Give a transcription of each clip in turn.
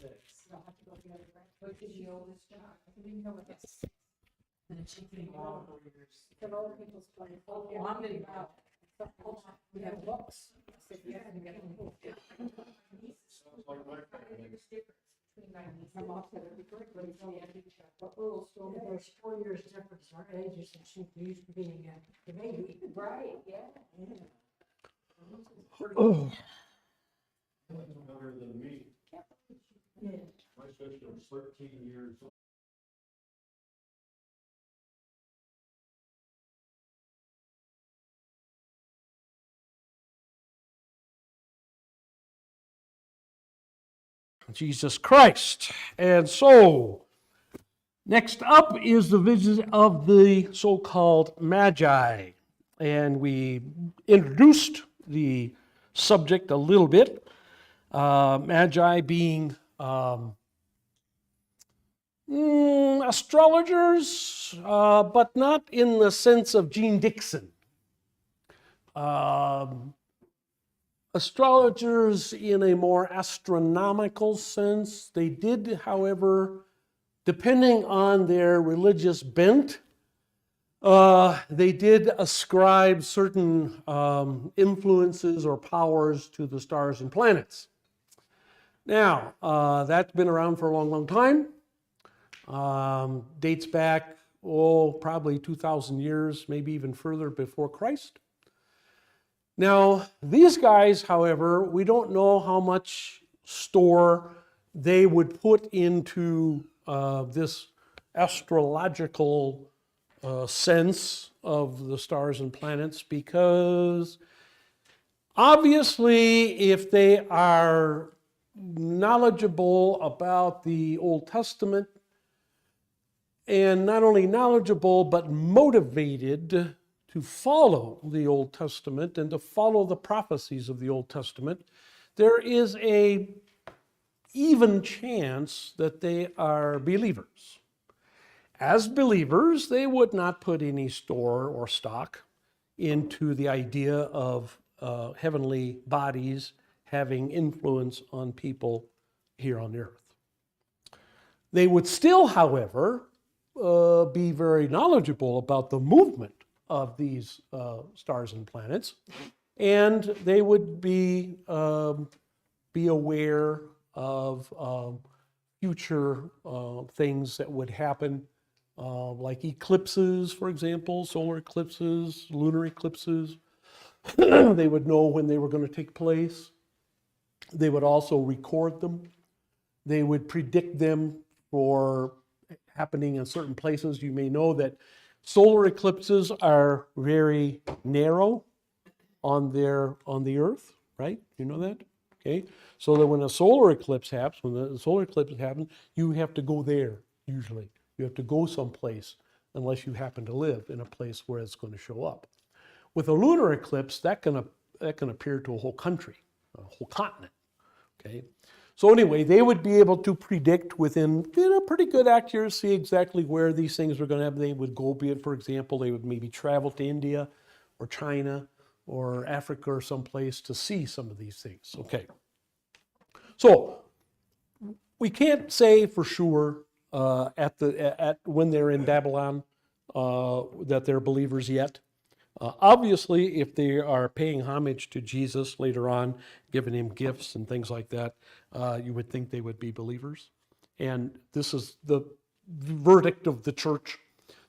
Don't have to go the other way. What is the oldest job? I didn't know what that's. And it's been long years. The old people's place. Oh, I'm gonna go. We have books. I said, yeah, we got a book. My mom said it'd be great, but it's only a little story. There's 4 years difference in our ages, and she used to being the baby. Right, yeah. Younger than me. Yeah. My sister was 13 years old. Jesus Christ. And so, next up is the visit of the so-called Magi. And we introduced the subject a little bit. Magi being astrologers, but not in the sense of Gene Dixon. Astrologers in a more astronomical sense. They did, however, depending on their religious bent, they did ascribe certain influences or powers to the stars and planets. Now, that's been around for a long, long time. Dates back, probably 2,000 years, maybe even further before Christ. Now, these guys, however, we don't know how much store they would put into this astrological sense of the stars and planets, because obviously if they are knowledgeable about the Old Testament, and not only knowledgeable but motivated to follow the Old Testament and to follow the prophecies of the Old Testament, there is a even chance that they are believers. As believers, they would not put any store or stock into the idea of heavenly bodies having influence on people here on earth. They would still, however, be very knowledgeable about the movement of these stars and planets, and they would be aware of future things that would happen, like eclipses, for example, solar eclipses, lunar eclipses. They would know when they were going to take place. They would also record them. They would predict them for happening in certain places. You may know that solar eclipses are very narrow on the Earth, right? You know that? Okay. So that when a solar eclipse happens, you have to go there usually. You have to go someplace unless you happen to live in a place where it's going to show up. With a lunar eclipse, that can appear to a whole country, a whole continent. Okay. So anyway, they would be able to predict within pretty good accuracy exactly where these things were going to happen. They would go, for example, they would maybe travel to India or China or Africa or someplace to see some of these things. Okay. So we can't say for sure when they're in Babylon that they're believers yet. Obviously, if they are paying homage to Jesus later on, giving him gifts and things like that, you would think they would be believers. And this is the verdict of the church.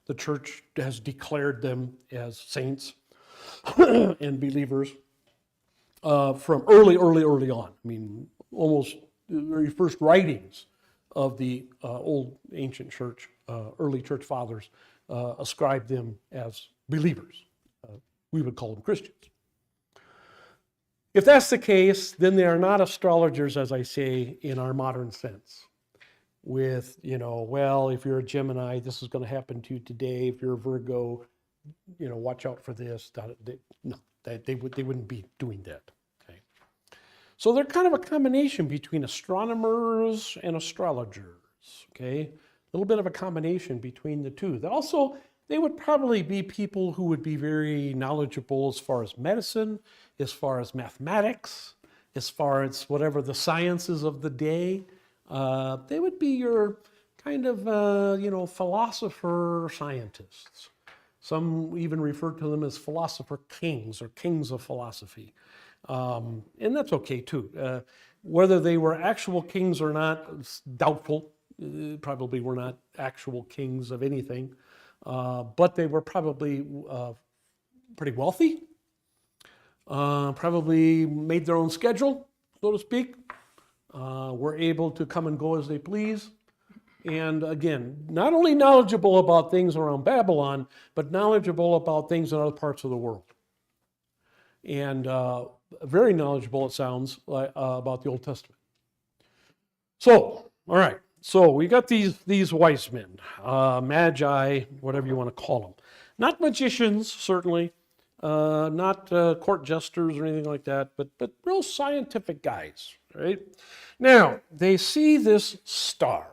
The church has declared them as saints and believers from early on. I mean, almost the very first writings of the old ancient church, early church fathers, ascribed them as believers. We would call them Christians. If that's the case, then they are not astrologers, as I say, in our modern sense. With, if you're a Gemini, this is going to happen to you today. If you're a Virgo, watch out for this. No, they wouldn't be doing that. Okay. So they're kind of a combination between astronomers and astrologers. Okay, a little bit of a combination between the two. They would probably be people who would be very knowledgeable as far as medicine, as far as mathematics, as far as whatever the sciences of the day They would be your kind of, philosopher scientists. Some even refer to them as philosopher kings or kings of philosophy. And that's okay too. Whether they were actual kings or not, it's doubtful. Probably were not actual kings of anything. But they were probably pretty wealthy. Probably made their own schedule, so to speak. Were able to come and go as they please. And again, not only knowledgeable about things around Babylon, but knowledgeable about things in other parts of the world. And very knowledgeable, it sounds, about the Old Testament. So, all right. So we got these wise men, magi, whatever you want to call them. Not magicians, certainly. Not court jesters or anything like that, but real scientific guys, right? Now, they see this star.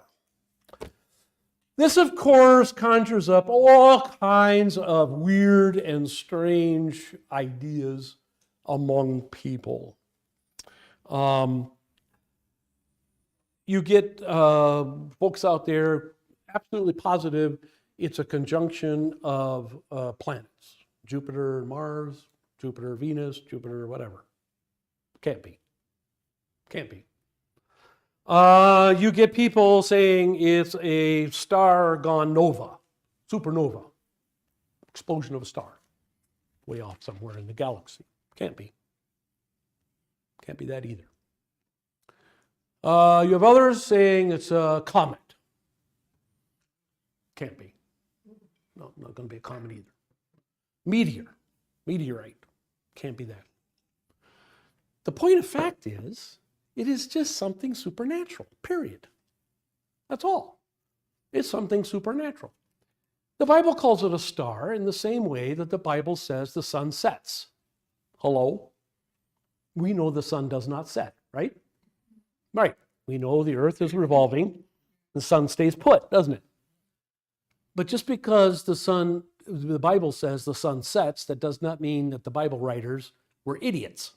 This, of course, conjures up all kinds of weird and strange ideas among people. You get folks out there absolutely positive it's a conjunction of planets. Jupiter, Mars, Jupiter, Venus, Jupiter, whatever. Can't be. Can't be. You get people saying it's a star gone nova, supernova, explosion of a star, way off somewhere in the galaxy. Can't be. Can't be that either. You have others saying it's a comet. Can't be. No, not going to be a comet either. Meteorite. Can't be that. The point of fact is, it is just something supernatural, period. That's all. It's something supernatural. The Bible calls it a star in the same way that the Bible says the sun sets. Hello? We know the sun does not set, right? Right. We know the earth is revolving, the sun stays put, doesn't it? But just because the Bible says the sun sets, that does not mean that the Bible writers were idiots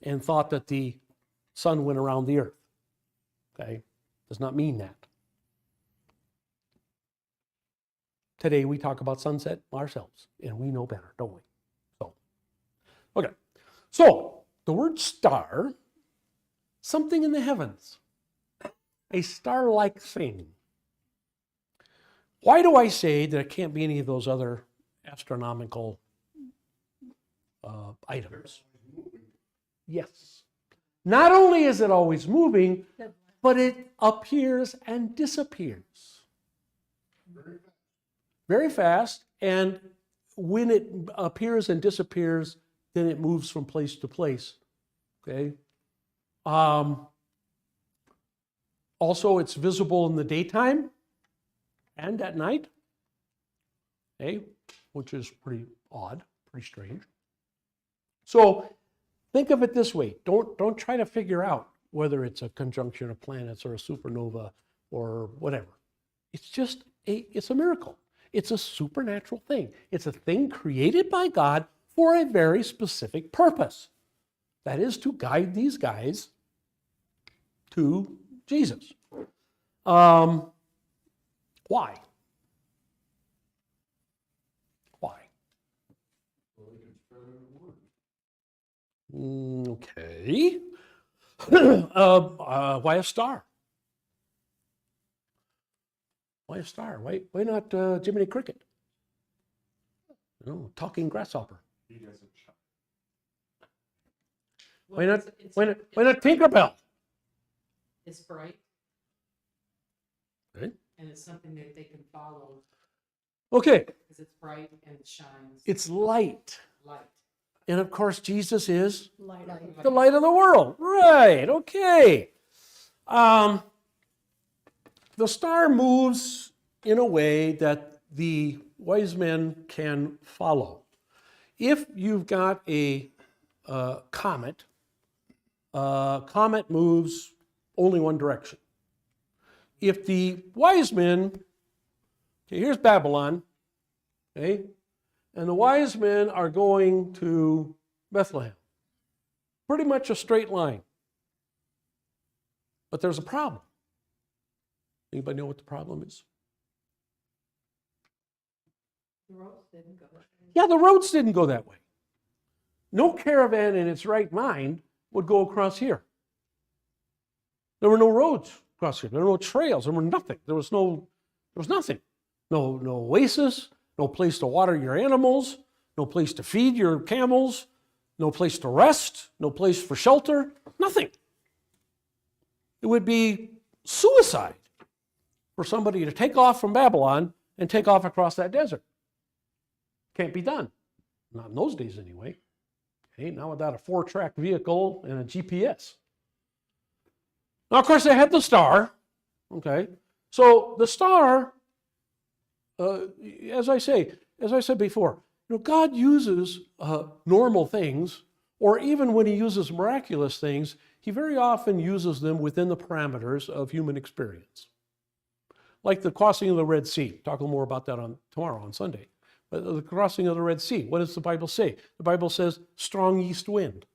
and thought that the sun went around the earth. Okay? Does not mean that. Today we talk about sunset ourselves, and we know better, don't we? So, okay. So, the word star, something in the heavens, a star-like thing. Why do I say that it can't be any of those other astronomical items? Yes. Not only is it always moving, but it appears and disappears. Very fast. And when it appears and disappears, then it moves from place to place. Okay. Also, it's visible in the daytime and at night. Okay, which is pretty odd, pretty strange. So think of it this way. Don't try to figure out whether it's a conjunction of planets or a supernova or whatever. It's just it's a miracle. It's a supernatural thing. It's a thing created by God for a very specific purpose. That is to guide these guys to Jesus. Why? Why? Okay. Why a star? Why a star? Why not Jiminy Cricket? No, talking grasshopper. Why not Tinkerbell? It's bright. Right. And it's something that they can follow Okay, because it's bright and it shines it's light. light. And of course, Jesus is Light. the light of the world. Right, okay. The star moves in a way that the wise men can follow. If you've got a comet moves only one direction. If the wise men, okay, here's Babylon, okay, and the wise men are going to Bethlehem. Pretty much a straight line. But there's a problem. Anybody know what the problem is? The roads didn't go. Yeah, the roads didn't go that way. No caravan in its right mind would go across here. There were no roads across here. There were no trails. There were nothing. There was nothing. No oasis, no place to water your animals, no place to feed your camels, no place to rest, no place for shelter, nothing. It would be suicide for somebody to take off from Babylon and take off across that desert. Can't be done. Not in those days anyway. Okay, not without a 4-track vehicle and a GPS. Now, of course, they had the star. Okay, so the star, as I said before, God uses normal things, or even when he uses miraculous things, he very often uses them within the parameters of human experience. Like the crossing of the Red Sea. Talk a little more about that tomorrow on Sunday. But the crossing of the Red Sea, what does the Bible say? The Bible says strong east wind.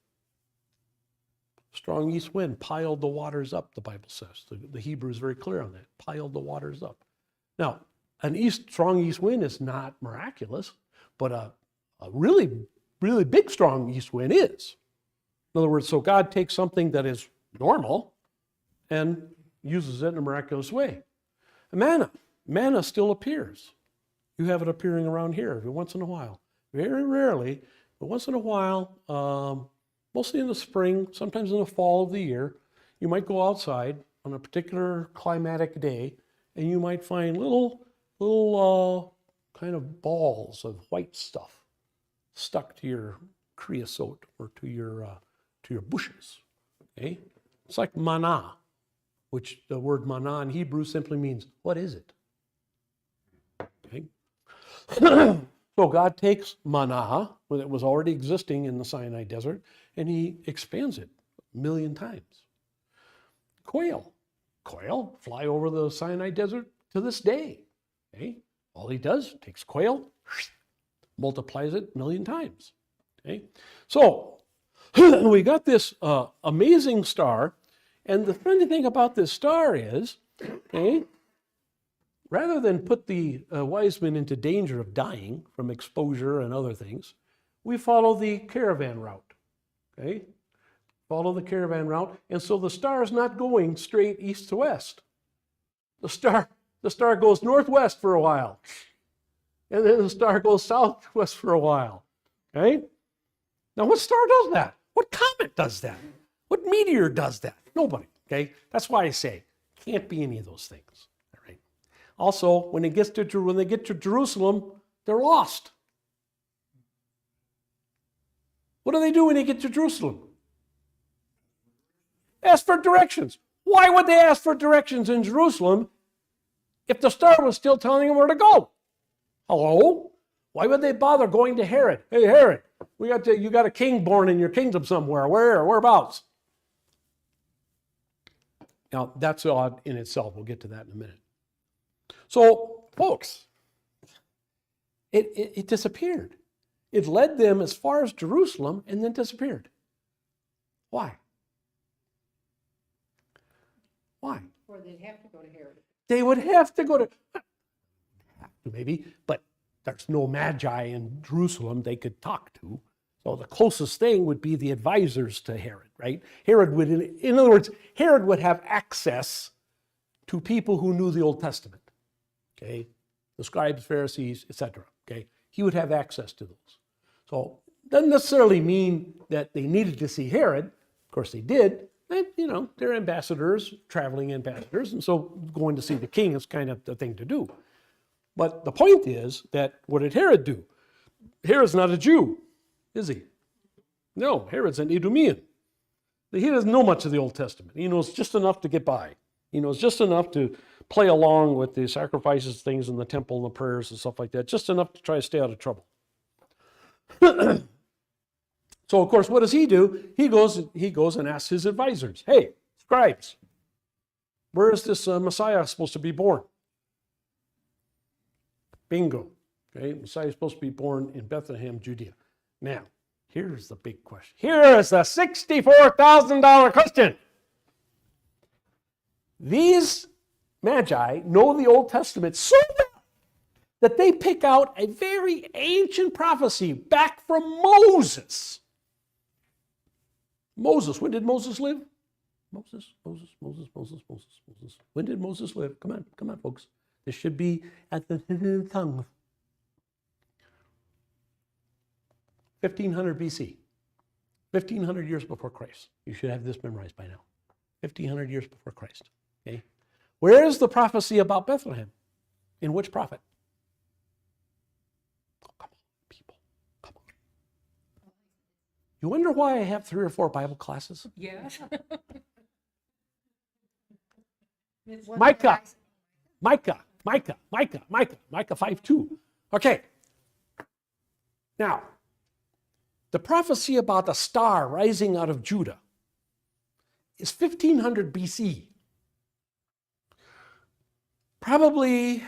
Strong east wind piled the waters up, the Bible says. The Hebrew is very clear on that. Piled the waters up. Now, strong east wind is not miraculous, but a really, really big strong east wind is. In other words, so God takes something that is normal and uses it in a miraculous way. Manna still appears. You have it appearing around here every once in a while. Very rarely, but once in a while, mostly in the spring, sometimes in the fall of the year, you might go outside on a particular climatic day and you might find little kind of balls of white stuff stuck to your creosote or to your bushes. Okay? It's like manna, which the word manna in Hebrew simply means, what is it? Okay? So God takes manna, when it was already existing in the Sinai desert, and he expands it 1,000,000 times. Quail fly over the Sinai desert to this day. Okay? All he does, takes quail, multiplies it 1,000,000 times. Okay? So we got this amazing star, and the funny thing about this star is, okay, rather than put the wise men into danger of dying from exposure and other things, we follow the caravan route. Okay? Follow the caravan route, and so the star is not going straight east to west. The star goes northwest for a while, and then the star goes southwest for a while. Okay? Now, what star does that? What comet does that? What meteor does that? Nobody. Okay? That's why I say can't be any of those things. All right. Also, when they get to Jerusalem, they're lost. What do they do when they get to Jerusalem? Ask for directions. Why would they ask for directions in Jerusalem if the star was still telling them where to go? Hello? Why would they bother going to Herod? Hey, Herod, you got a king born in your kingdom somewhere. Whereabouts? Now, that's odd in itself. We'll get to that in a minute. So, folks, it disappeared. It led them as far as Jerusalem and then disappeared. Why? Why? Or they'd have to go to Herod. They would have to go to, maybe, but there's no magi in Jerusalem they could talk to. So the closest thing would be the advisors to Herod, right? In other words, Herod would have access to people who knew the Old Testament, okay? The scribes, Pharisees, etc., okay? He would have access to those. So doesn't necessarily mean that they needed to see Herod. Of course they did. And, they're ambassadors, traveling ambassadors, and so going to see the king is kind of the thing to do. But the point is that what did Herod do? Herod's not a Jew, is he? No, Herod's an Idumean. He doesn't know much of the Old Testament. He knows just enough to get by. He knows just enough to play along with the sacrifices, things in the temple and the prayers and stuff like that, just enough to try to stay out of trouble. So, of course, what does he do? He goes and asks his advisors, hey, scribes, where is this Messiah supposed to be born? Bingo. Okay, Messiah is supposed to be born in Bethlehem, Judea. Now, here's the big question. Here is the $64,000 question. These magi know the Old Testament so well that they pick out a very ancient prophecy back from Moses. Moses, when did Moses live? Moses. When did Moses live? Come on, folks. This should be at the tip of the tongue. 1500 BC. 1500 years before Christ. You should have this memorized by now. 1500 years before Christ. Okay? Where is the prophecy about Bethlehem? In which prophet? Oh, come on, people. Come on. You wonder why I have 3 or 4 Bible classes? Yeah. Micah 5:2. Okay. Now, the prophecy about the star rising out of Judah is 1500 BC. Probably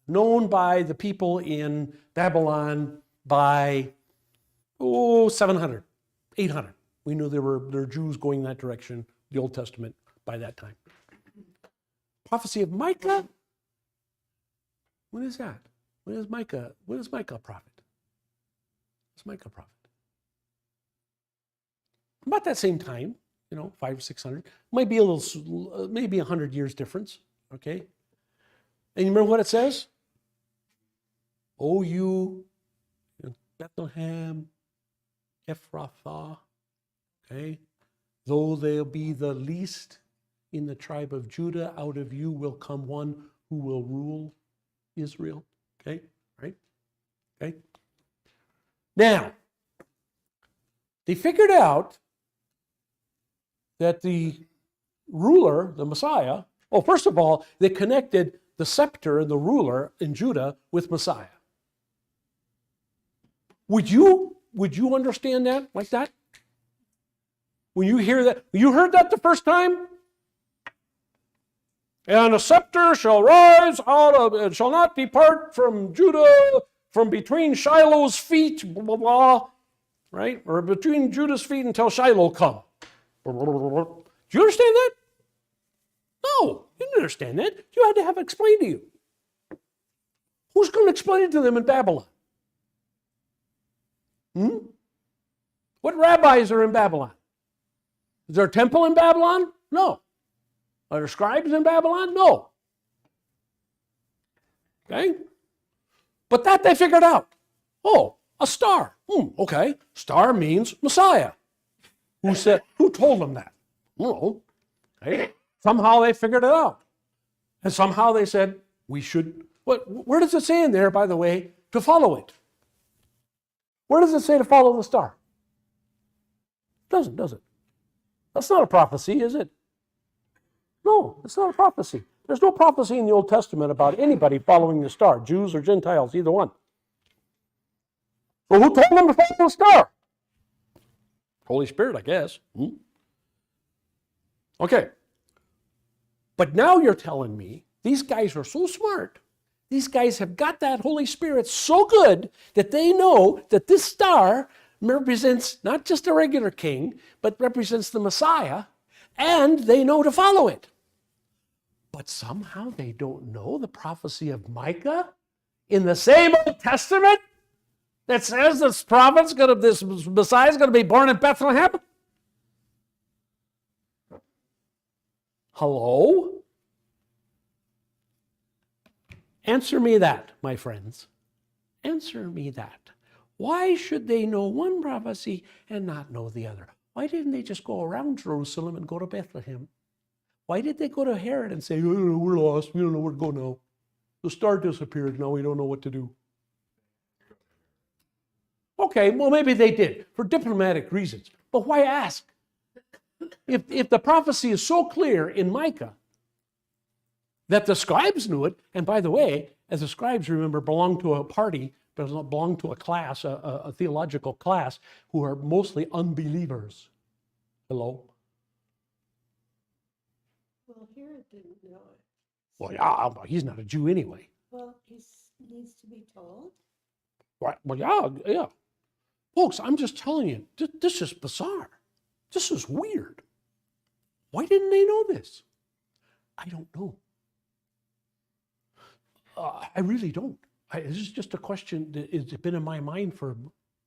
known by the people in Babylon by 700, 800. We knew there were Jews going that direction, the Old Testament, by that time. Prophecy of Micah. When is that? When is Micah a prophet? What's Micah a prophet? About that same time, 500 or 600. Might be a little, maybe 100 years difference. Okay. And you remember what it says? O you, Bethlehem, Ephrathah. Okay. Though they'll be the least in the tribe of Judah, out of you will come one who will rule Israel. Okay, right? Okay. Now, they figured out that the ruler, the Messiah, first of all, they connected the scepter and the ruler in Judah with Messiah. Would you understand that like that? When you hear that, you heard that the first time? And a scepter shall rise out of, and shall not depart from Judah, from between Shiloh's feet, blah, blah, blah, right? Or between Judah's feet until Shiloh come. Do you understand that? No, you didn't understand that. You had to have it explained to you. Who's going to explain it to them in Babylon? What rabbis are in Babylon? Is there a temple in Babylon? No. Are there scribes in Babylon? No. Okay? But that they figured out. Oh, a star. Okay. Star means Messiah. Who told them that? No. Okay. Somehow they figured it out. And somehow they said, we should, where does it say in there, by the way, to follow it? Where does it say to follow the star? It doesn't, does it? That's not a prophecy, is it? No, it's not a prophecy. There's no prophecy in the Old Testament about anybody following the star, Jews or Gentiles, either one. So who told them to follow the star? Holy Spirit, I guess. Okay. But now you're telling me these guys are so smart. These guys have got that Holy Spirit so good that they know that this star represents not just a regular king, but represents the Messiah, and they know to follow it. But somehow they don't know the prophecy of Micah in the same Old Testament that says this Messiah is going to be born in Bethlehem. Hello? Answer me that, my friends. Answer me that. Why should they know one prophecy and not know the other? Why didn't they just go around Jerusalem and go to Bethlehem? Why did they go to Herod and say, oh, we're lost, we don't know where to go now. The star disappeared, now we don't know what to do. Okay, well maybe they did, for diplomatic reasons. But why ask? If the prophecy is so clear in Micah that the scribes knew it, and by the way, as the scribes, remember, belong to a party, but belong to a class, a theological class, who are mostly unbelievers. Hello? Well, Herod didn't know it. Well, yeah, he's not a Jew anyway. Well, he needs to be told. Right. Well, yeah. Folks, I'm just telling you, this is bizarre. This is weird. Why didn't they know this? I don't know. I really don't. This is just a question that has been in my mind for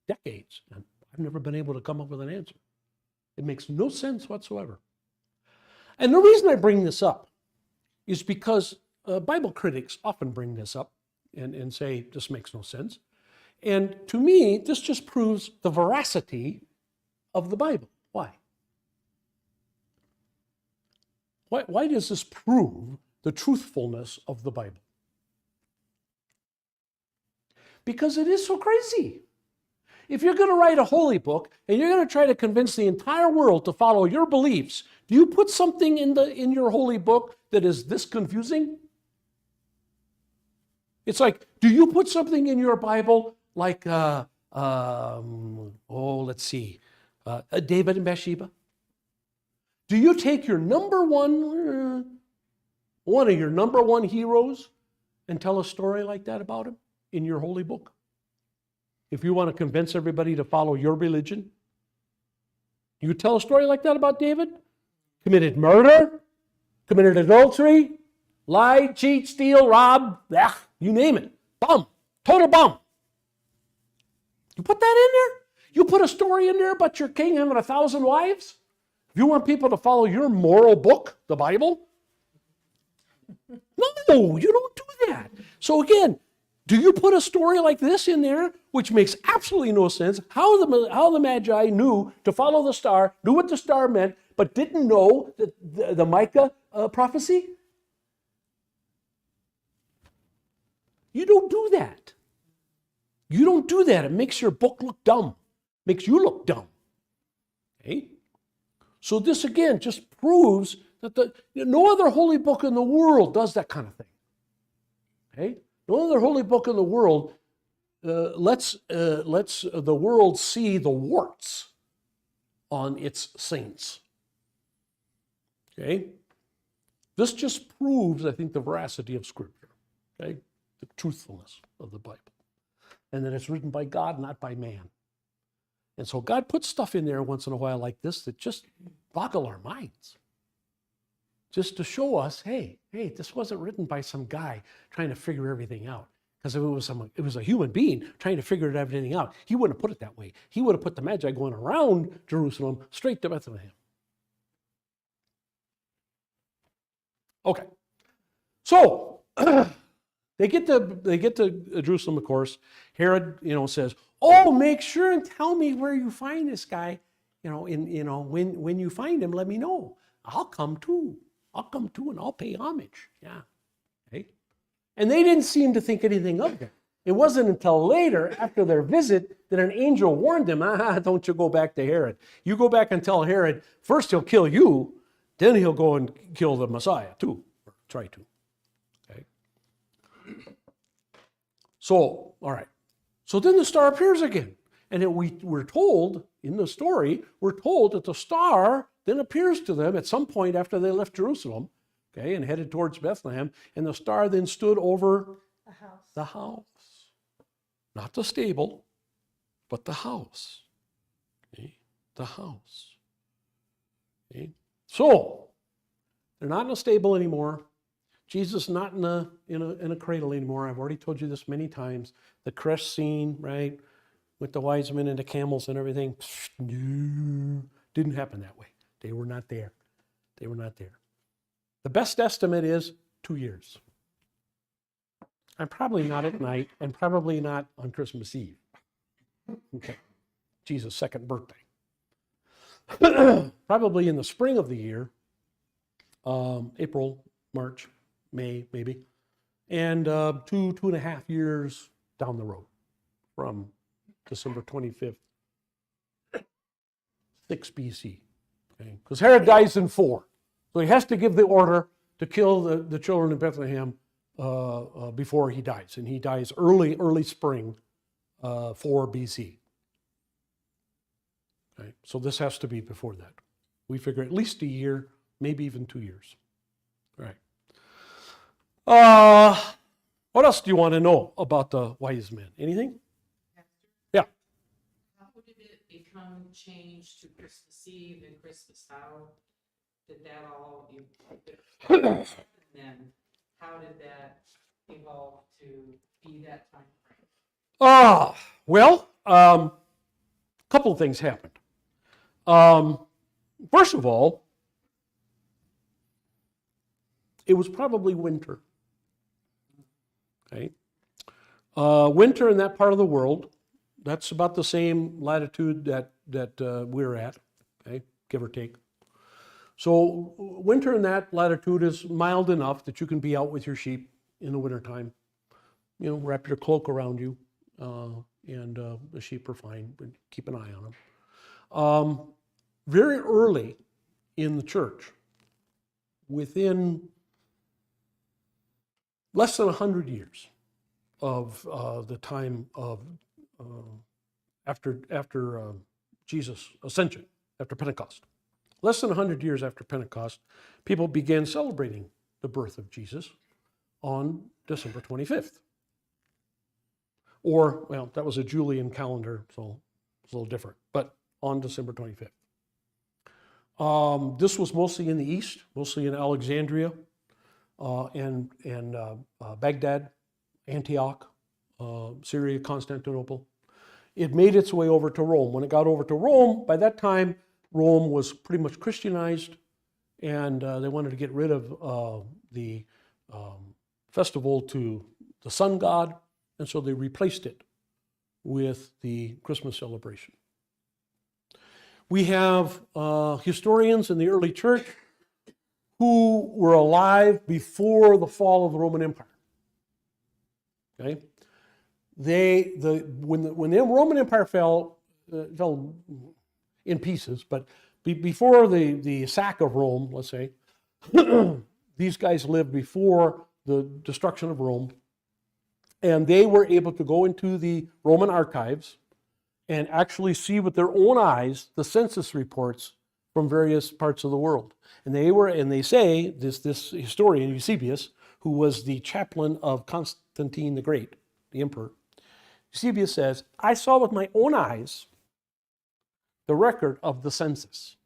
decades, and I've never been able to come up with an answer. It makes no sense whatsoever. And the reason I bring this up is because Bible critics often bring this up and say, this makes no sense. And to me, this just proves the veracity of the Bible. Why? Why does this prove the truthfulness of the Bible? Because it is so crazy. If you're going to write a holy book and you're going to try to convince the entire world to follow your beliefs, do you put something in your holy book that is this confusing? It's like, do you put something in your Bible like, let's see, David and Bathsheba? Do you take your one of your number one heroes and tell a story like that about him in your holy book? If you want to convince everybody to follow your religion, you tell a story like that about David? Committed murder, committed adultery, lied, cheat, steal, rob, you name it. Bum, total bum. You put that in there? You put a story in there about your king having 1,000 wives? If you want people to follow your moral book, the Bible? No, you don't do that. So again, do you put a story like this in there, which makes absolutely no sense? How the Magi knew to follow the star, knew what the star meant, but didn't know the Micah prophecy? You don't do that. You don't do that. It makes your book look dumb. Makes you look dumb. Okay? So this again just proves that no other holy book in the world does that kind of thing. Okay? No other holy book in the world lets the world see the warts on its saints. Okay? This just proves, I think, the veracity of Scripture. Okay? The truthfulness of the Bible. And that it's written by God, not by man. And so God puts stuff in there once in a while like this that just boggle our minds. Just to show us, hey, this wasn't written by some guy trying to figure everything out. Because if it was a human being trying to figure everything out, he wouldn't have put it that way. He would have put the Magi going around Jerusalem straight to Bethlehem. Okay. So they get to Jerusalem, of course. Herod, says, "Oh, make sure and tell me where you find this guy. When you find him, let me know. I'll come too. And I'll pay homage." Yeah. Okay. And they didn't seem to think anything of it. It wasn't until later, after their visit, that an angel warned them, don't you go back to Herod. You go back and tell Herod, first he'll kill you, then he'll go and kill the Messiah too, or try to. Okay. So, all right. So then the star appears again. And we're told, in the story, that the star then appears to them at some point after they left Jerusalem, okay, and headed towards Bethlehem. And the star then stood over the house. Not the stable, but the house. Okay? The house. Okay? So, they're not in a stable anymore. Jesus is not in a cradle anymore. I've already told you this many times. The creche scene, right, with the wise men and the camels and everything, no, didn't happen that way. They were not there. They were not there. The best estimate is 2 years. And probably not at night, and probably not on Christmas Eve. Okay. Jesus' second birthday. Probably in the spring of the year, April, March, May, maybe, and 2.5 years down the road from December 25th, 6 BC. Okay? Because Herod dies in 4. So he has to give the order to kill the children in Bethlehem before he dies. And he dies early spring, 4 BC. Okay? So this has to be before that. We figure at least a year, maybe even 2 years. All right. What else do you want to know about the wise men? Anything? Yeah. How did it become changed to Christmas Eve and Christmas? How did that all, and then how did that evolve to be that time frame? Well, couple of things happened. First of all, it was probably winter. Okay. Winter in that part of the world, that's about the same latitude that we're at, okay, give or take. So winter in that latitude is mild enough that you can be out with your sheep in the wintertime. You know, wrap your cloak around you, and the sheep are fine, but keep an eye on them. Very early in the church, within less than 100 years of the time of after Jesus' ascension, after Pentecost. Less than 100 years after Pentecost, people began celebrating the birth of Jesus on December 25th. Or, well, that was a Julian calendar, so it's a little different, but on December 25th. This was mostly in the east, mostly in Alexandria and Baghdad, Antioch, Syria, Constantinople. It made its way over to Rome. When it got over to Rome, by that time, Rome was pretty much Christianized, and they wanted to get rid of the festival to the sun god, and so they replaced it with the Christmas celebration. We have historians in the early church who were alive before the fall of the Roman Empire. Okay, when the Roman Empire fell in pieces, but before the sack of Rome, let's say, these guys lived before the destruction of Rome, and they were able to go into the Roman archives and actually see with their own eyes the census reports from various parts of the world. And they say this historian Eusebius, who was the chaplain of Constantine the Great, the emperor, Eusebius says, I saw with my own eyes the record of the census.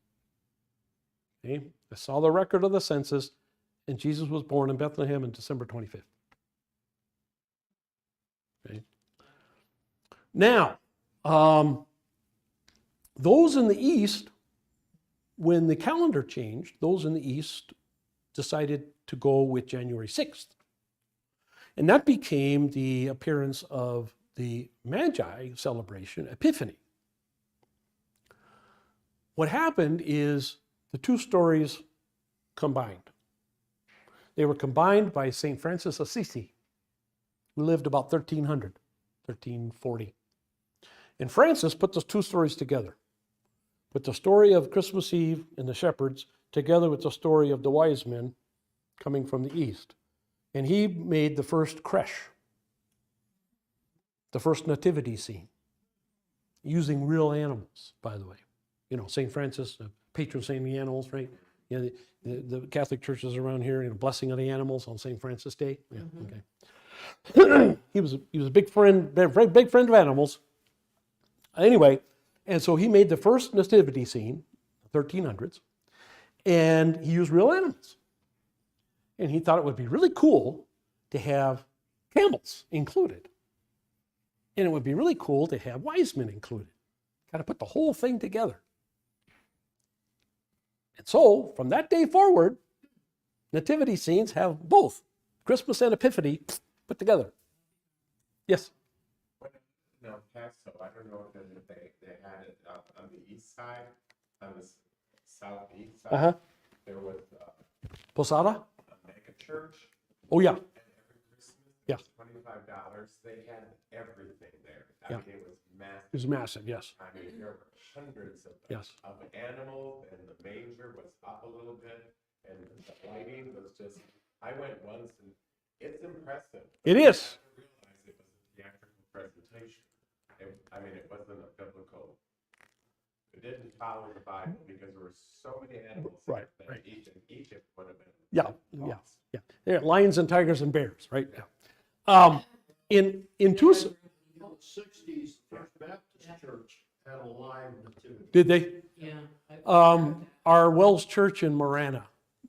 Okay? I saw the record of the census, and Jesus was born in Bethlehem on December 25th. Okay? Now, those in the East, when the calendar changed, those in the East decided to go with January 6th. And that became the appearance of the Magi celebration, Epiphany. What happened is the two stories combined. They were combined by St. Francis of Assisi, who lived about 1340. And Francis put those two stories together. Put the story of Christmas Eve and the shepherds together with the story of the wise men coming from the east. And he made the first creche, the first nativity scene, using real animals, by the way. You know, St. Francis, the patron saint of the animals, right? You know, the Catholic churches around here, you know, blessing of the animals on St. Francis Day. Yeah, okay. He was a big friend, very big friend of animals. Anyway, and so he made the first nativity scene, 1300s, and he used real animals. And he thought it would be really cool to have camels included. And it would be really cool to have wise men included. Got to put the whole thing together. And so, from that day forward, nativity scenes have both Christmas and Epiphany put together. Yes? Now, Paso, I don't know if they had it on the east side, on the southeast side. Uh-huh. There was Posada? a mega church. Oh, yeah. And every Christmas, Yeah. $25. They had everything there. I Yeah. mean, it was massive. It was massive, yes. I mean, there were hundreds of Yes. animals, and the manger was up a little bit, and the lighting was just. I went once, and it's impressive. It is. I didn't realize it was a theatrical presentation. It wasn't a biblical. It didn't follow the Bible because there were so many animals. Right, that right. Egypt would have been. Yeah. lost. They're lions and tigers and bears, right? In Tucson, In the 60s, First Baptist Church had a live nativity. did they? Yeah. Our Wells Church in Marana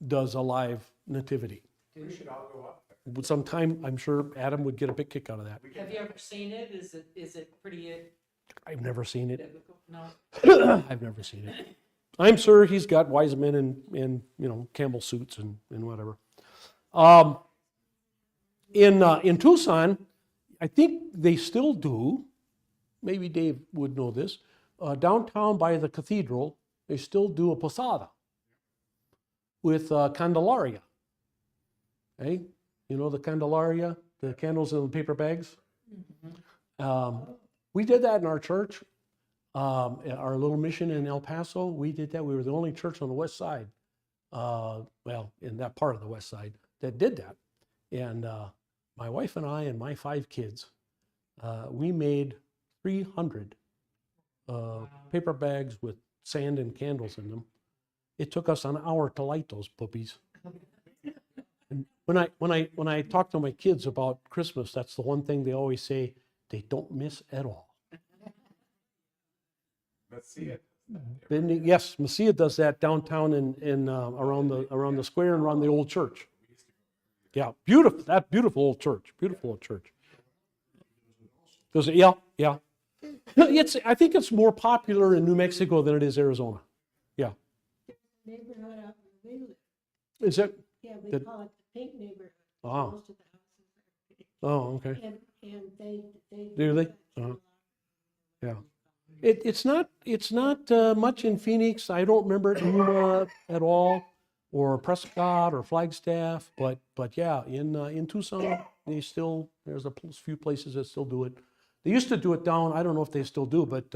does a live nativity. We should all go up there. But sometime, I'm sure Adam would get a big kick out of that. Have you ever seen it? Is it pretty I've never seen it. difficult? No? I've never seen it. I'm sure he's got wise men in camel suits and whatever. In Tucson, I think they still do. Maybe Dave would know this. Downtown by the cathedral, they still do a posada with Candelaria. Hey, you know the Candelaria, the candles in the paper bags. We did that in our church. Our little mission in El Paso, we did that. We were the only church on the west side, in that part of the west side, that did that. And my wife and I and my 5 kids, we made 300 paper bags with sand and candles in them. It took us an hour to light those puppies. And when I talk to my kids about Christmas, that's the one thing they always say they don't miss at all. Let's see it. Yes, Messia does that downtown in around the square and around the old church. Yeah, beautiful. That beautiful old church. Beautiful old church. Does it? Yeah, yeah. I think it's more popular in New Mexico than it is Arizona. Yeah. Neighborhood out where we live. Is it? Yeah, we That- call it the pink neighborhood. Ah. Most of the houses Oh, okay. are, and they. Do they? that Uh-huh. too. Yeah. It's not much in Phoenix. I don't remember it in Yuma at all, or Prescott or Flagstaff. But yeah, in Tucson, there's a few places that still do it. They used to do it down. I don't know if they still do, but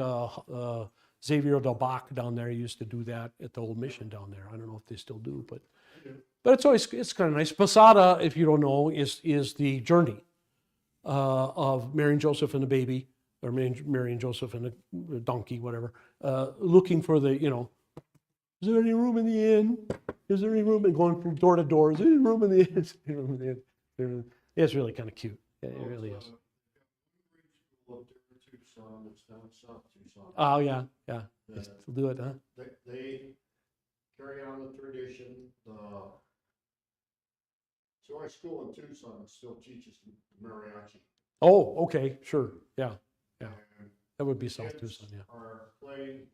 Xavier Del Bac down there used to do that at the old mission down there. I don't know if they still do, but it's kind of nice. Posada, if you don't know, is the journey of Mary and Joseph and the baby, or Mary and Joseph and the donkey, whatever, looking for is there any room in the inn? Is there any room? And going from door to door, is there any room in the inn? Is there any room in the inn? It's really kind of cute. It really is. Up there, Tucson, it's down south Tucson. Oh, yeah, yeah. They still do it, huh? They carry on the tradition, so our school in Tucson still teaches mariachi. Oh, okay, sure, yeah. Yeah. And That would be South kids Tucson, yeah. are playing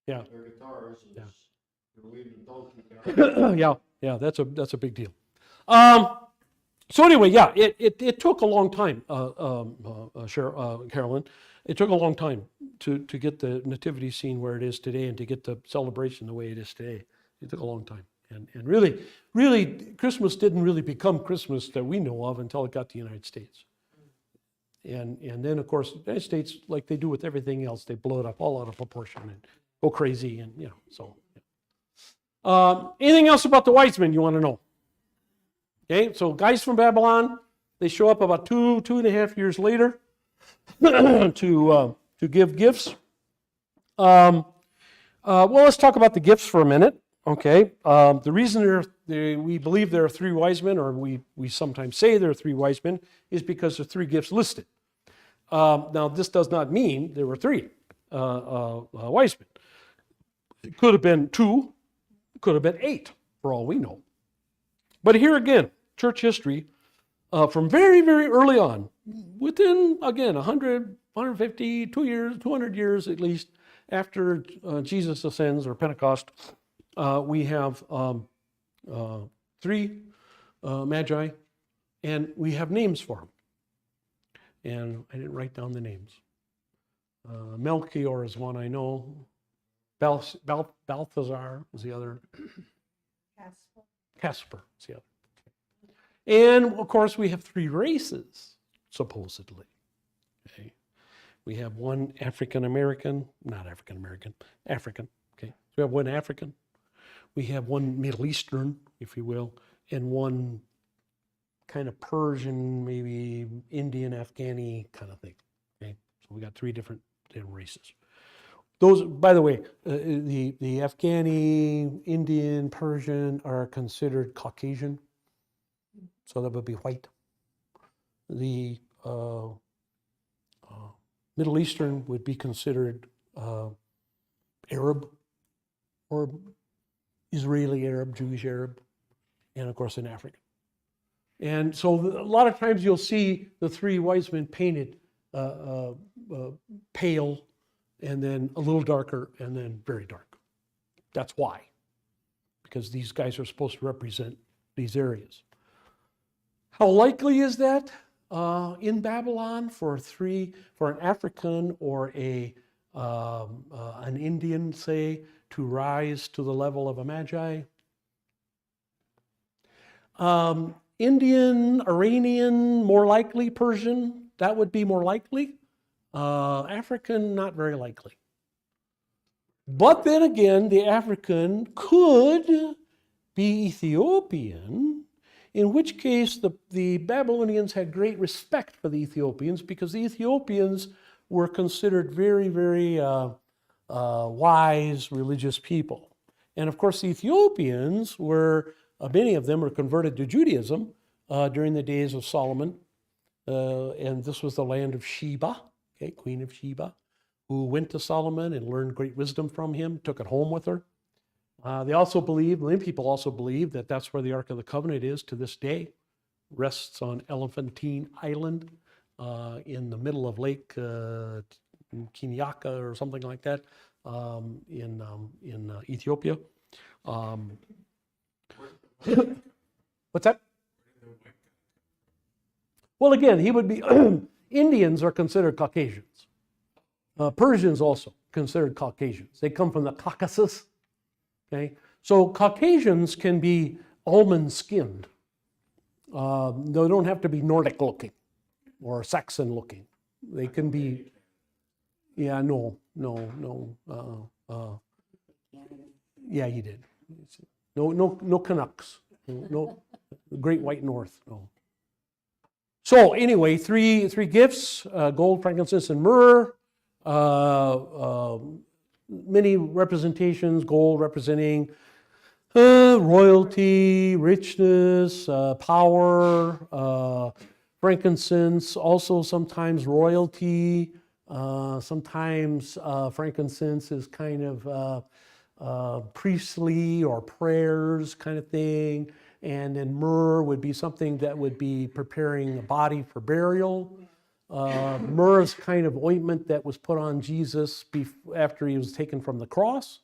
Yeah. their guitars, Yeah. they're leading the donkey down. Yeah, that's a big deal. So anyway, yeah, it took a long time, Carolyn. It took a long time to get the nativity scene where it is today and to get the celebration the way it is today. It took a long time. And really, Christmas didn't really become Christmas that we know of until it got to the United States. And then, of course, the United States, like they do with everything else, they blow it up all out of proportion and go crazy. And, so. Yeah. Anything else about the wise men you want to know? Okay, so guys from Babylon, they show up about 2.5 years later to give gifts. Well, let's talk about the gifts for a minute. Okay, the reason we believe there are 3 wise men, or we sometimes say there are 3 wise men, is because there are 3 gifts listed. Now, this does not mean there were 3 wise men. It could have been 2, could have been 8, for all we know. But here again, church history, from very, very early on, within, again, 100, 150, 200 years at least, after Jesus ascends, or Pentecost, we have 3 magi, and we have names for them. And I didn't write down the names. Melchior is one I know. Balthazar was the other. Casper is the other. And of course, we have 3 races, supposedly. Okay. We have one African. Okay. So we have one African. We have one Middle Eastern, if you will, and one kind of Persian, maybe Indian, Afghani kind of thing. Okay. So we got 3 different races. Those, by the way, the Afghani, Indian, Persian are considered Caucasian, so that would be white. The Middle Eastern would be considered Arab, or Israeli Arab, Jewish Arab, and of course an African. And so a lot of times you'll see the three wise men painted pale, and then a little darker, and then very dark. That's why, because these guys are supposed to represent these areas. How likely is that in Babylon for an African or an Indian, say, to rise to the level of a Magi? Indian, Iranian, more likely. Persian, that would be more likely. African, not very likely. But then again, the African could be Ethiopian, in which case the Babylonians had great respect for the Ethiopians because the Ethiopians were considered very, very wise, religious people. And of course, the Ethiopians were, many of them were converted to Judaism during the days of Solomon. And this was the land of Sheba, okay, Queen of Sheba, who went to Solomon and learned great wisdom from him, took it home with her. They also believe, many people also believe that that's where the Ark of the Covenant is to this day. Rests on Elephantine Island in the middle of Lake Kinyaka or something like that in Ethiopia. What's that? Well, again, he would be, Indians are considered Caucasians. Persians also considered Caucasians. They come from the Caucasus. Okay, so Caucasians can be almond-skinned. They don't have to be Nordic-looking or Saxon-looking. They can be, yeah, no. Yeah, he did. No Canucks. No Great White North. No. So anyway, three gifts: gold, frankincense, and myrrh. Many representations, gold representing royalty, richness, power, frankincense, also sometimes royalty, sometimes frankincense is kind of priestly or prayers kind of thing, and then myrrh would be something that would be preparing a body for burial. Myrrh is kind of ointment that was put on Jesus after he was taken from the cross.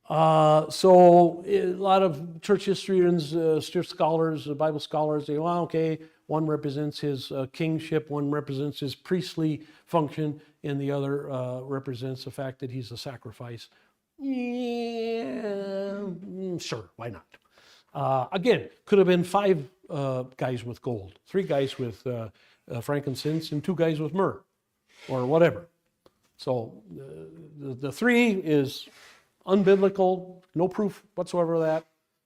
So a lot of church historians, church scholars, Bible scholars say, well, okay, one represents his kingship, one represents his priestly function, and the other represents the fact that he's a sacrifice. Yeah, sure, why not? Again, could have been 5 guys with gold, 3 guys with frankincense, and 2 guys with myrrh, or whatever. So the 3 is unbiblical, no proof whatsoever of that.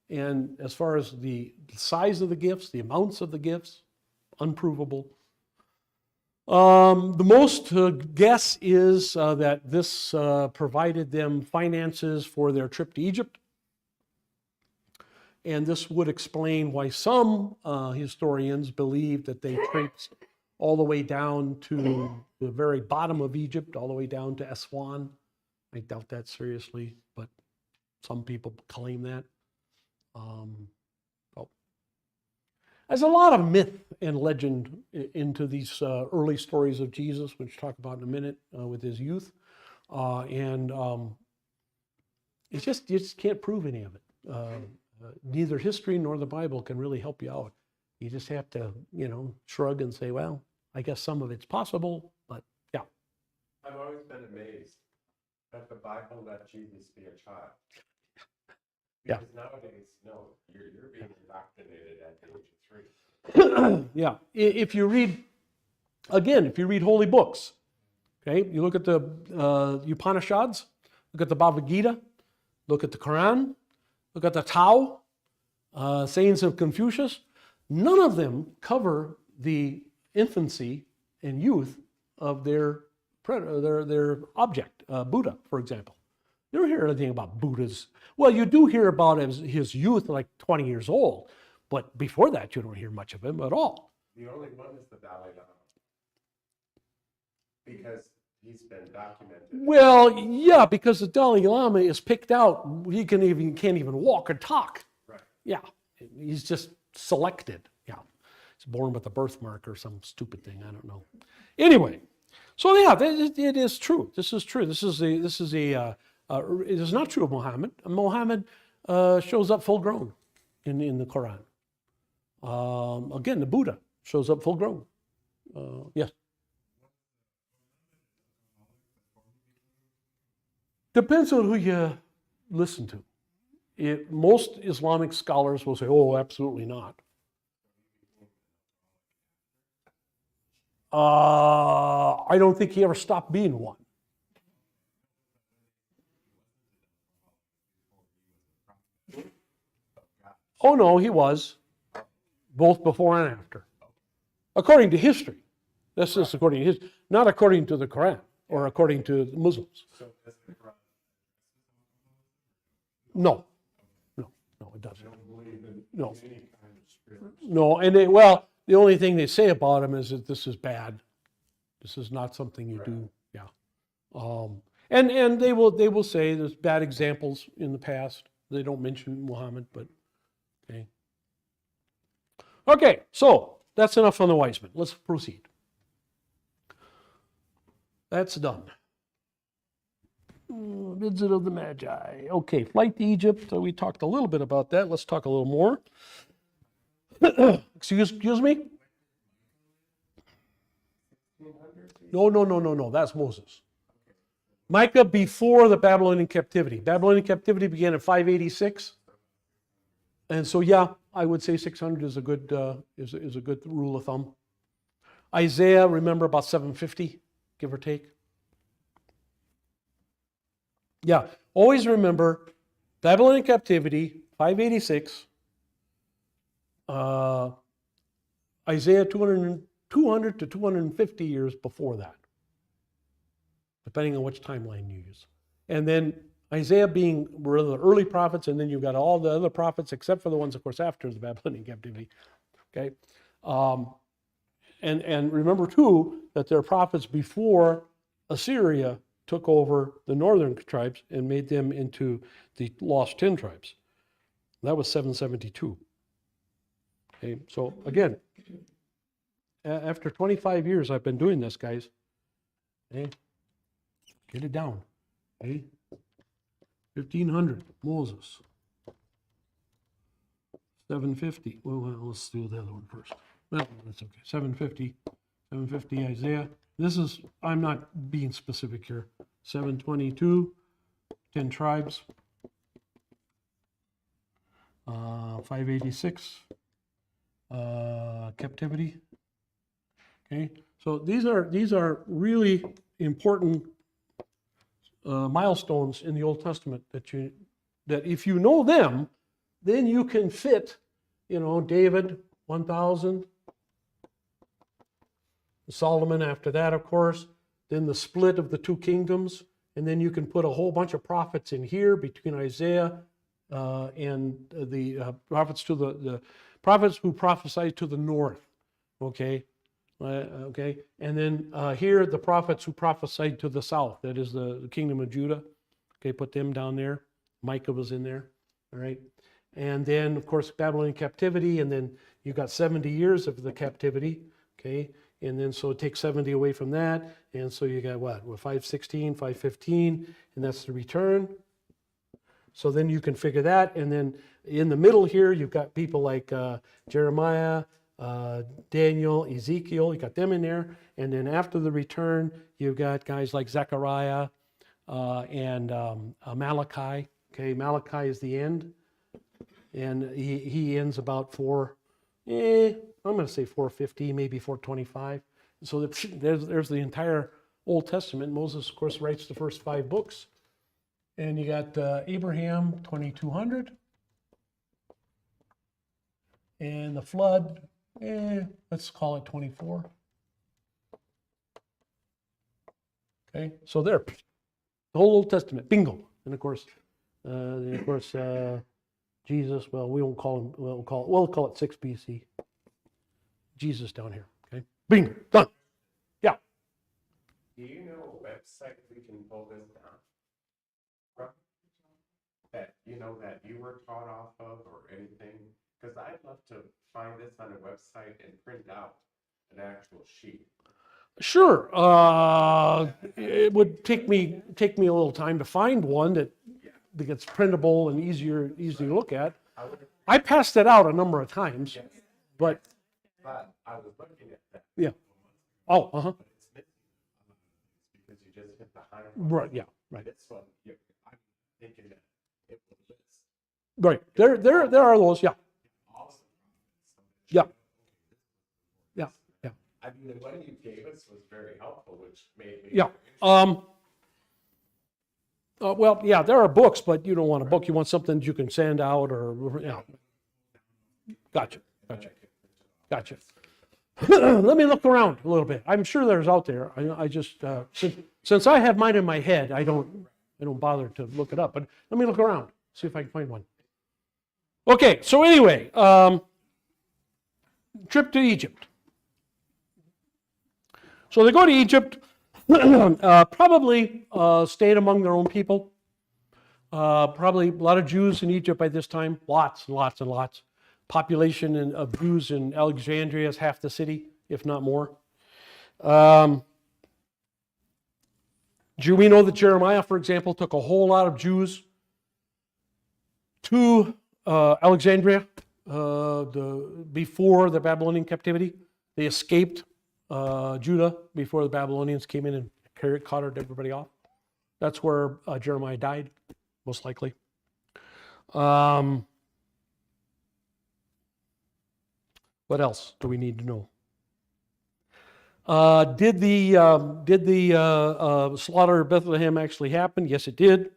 And as far as the size of the gifts, the amounts of the gifts, unprovable. The most guess is that this provided them finances for their trip to Egypt. And this would explain why some historians believe that they traced all the way down to the very bottom of Egypt, all the way down to Aswan. I doubt that seriously, but some people claim that. There's a lot of myth and legend into these early stories of Jesus, which we'll talk about in a minute with his youth. It's just, you just can't prove any of it. Neither history nor the Bible can really help you out. You just have to, shrug and say, well, I guess some of it's possible, but yeah. I've always been amazed that the Bible let Jesus be a child. Yeah. Because nowadays, no, you're being indoctrinated at the age of 3. Yeah. If you read holy books, okay, you look at the Upanishads, look at the Bhagavad Gita, look at the Quran, look at the Tao, sayings of Confucius, none of them cover the infancy and youth of their object, Buddha, for example. You don't hear anything about Buddha's. Well, you do hear about his youth, like 20 years old, but before that, you don't hear much of him at all. The only one is the Dalai Lama. Because he's been documented. Well, yeah, because the Dalai Lama is picked out. He can't even walk or talk. Right. Yeah, he's just selected. Yeah, he's born with a birthmark or some stupid thing. I don't know. Anyway, so yeah, it is true. This is true. It is not true of Muhammad. Muhammad shows up full grown in the Quran. Again, the Buddha shows up full grown. Yes. Depends on who you listen to. Most Islamic scholars will say, oh, absolutely not. I don't think he ever stopped being one. Oh, no, he was, both before and after. According to history. That's just according to history, not according to the Quran or according to the Muslims. So does the Quran No, it doesn't. don't believe in No. any kind of spirit. No, and the only thing they say about him is that this is bad. This is not something you do. Yeah. And they will say there's bad examples in the past. They don't mention Muhammad, but okay. Okay, so that's enough on the wise men. Let's proceed. That's done. Visit of the Magi. Okay, flight to Egypt. We talked a little bit about that. Let's talk a little more. Excuse me? No. That's Moses. Micah before the Babylonian captivity. Babylonian captivity began at 586. And so, yeah, I would say 600 is a good is a good rule of thumb. Isaiah, remember, about 750, give or take. Yeah, always remember Babylonian captivity, 586. Isaiah 200 to 250 years before that, depending on which timeline you use. And then Isaiah being one of the early prophets, and then you've got all the other prophets, except for the ones, of course, after the Babylonian captivity. Okay, and remember too that there are prophets before Assyria took over the northern tribes and made them into the lost 10 tribes. That was 772. Okay, so again, after 25 years I've been doing this, guys. Okay, get it down. Okay, 1500, Moses. 750. Well, let's do the other one first. Well, that's okay. 750 Isaiah. This is, I'm not being specific here. 722, 10 tribes. 586, captivity. Okay, so these are really important milestones in the Old Testament that if you know them, then you can fit, David, 1000. Solomon after that, of course, then the split of the two kingdoms, and then you can put a whole bunch of prophets in here between Isaiah and the prophets to the prophets who prophesied to the north, okay, and then here the prophets who prophesied to the south, that is the kingdom of Judah, okay, put them down there. Micah was in there, all right, and then of course Babylonian captivity, and then you got 70 years of the captivity, okay. And then so take 70 away from that. And so you got what? 516, 515, and that's the return. So then you can figure that. And then in the middle here, you've got people like Jeremiah, Daniel, Ezekiel, you got them in there. And then after the return, you've got guys like Zechariah and Malachi. Okay, Malachi is the end. And he ends about I'm going to say 450, maybe 425. So there's the entire Old Testament. Moses, of course, writes the first 5 books. And you got Abraham, 2200. And the flood, let's call it 24. Okay, so there, the whole Old Testament, bingo. And of course, Jesus, well, we won't call him, we'll call it 6 BC. Jesus down here, okay? Bingo, done. Yeah. Do you know what website we can pull this down? From? That, you know, that you were taught off of or anything? Because I'd love to find this on a website and print out an actual sheet. Sure. It would take me a little time to find one that gets printable and easy to look at. I would, I passed it out a number of times, yes, but but I was looking at that. yeah. Oh, uh-huh. But it's missing because you just hit the high one. Right, yeah, right. This one, I'm thinking that it will list Right. There are those, yeah. all of the prophets. Yeah. Yeah, yeah. I mean, the one you gave us was very helpful, which made me. Yeah. Well, yeah, there are books, but you don't want a book. You want something you can send out or, yeah. Gotcha. Gotcha. Let me look around a little bit. I'm sure there's out there. I just, since I have mine in my head, I don't bother to look it up, but let me look around, see if I can find one. Okay, so anyway, trip to Egypt. So they go to Egypt, probably stayed among their own people. Probably a lot of Jews in Egypt by this time, lots and lots and lots. Population of Jews in Alexandria is half the city, if not more. We know that Jeremiah, for example, took a whole lot of Jews to Alexandria before the Babylonian captivity. They escaped Judah before the Babylonians came in and carted everybody off. That's where Jeremiah died, most likely. What else do we need to know? Did the slaughter of Bethlehem actually happen? Yes, it did.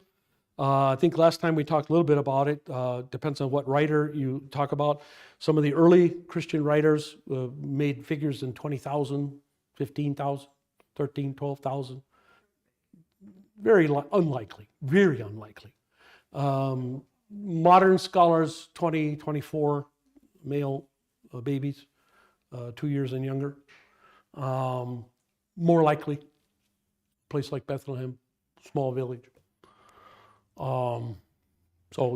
I think last time we talked a little bit about it. Depends on what writer you talk about. Some of the early Christian writers made figures in 20,000, 15,000, 13, 12,000. Very unlikely, very unlikely. Modern scholars, 20, 24 male babies, 2 years and younger. More likely, place like Bethlehem, small village. So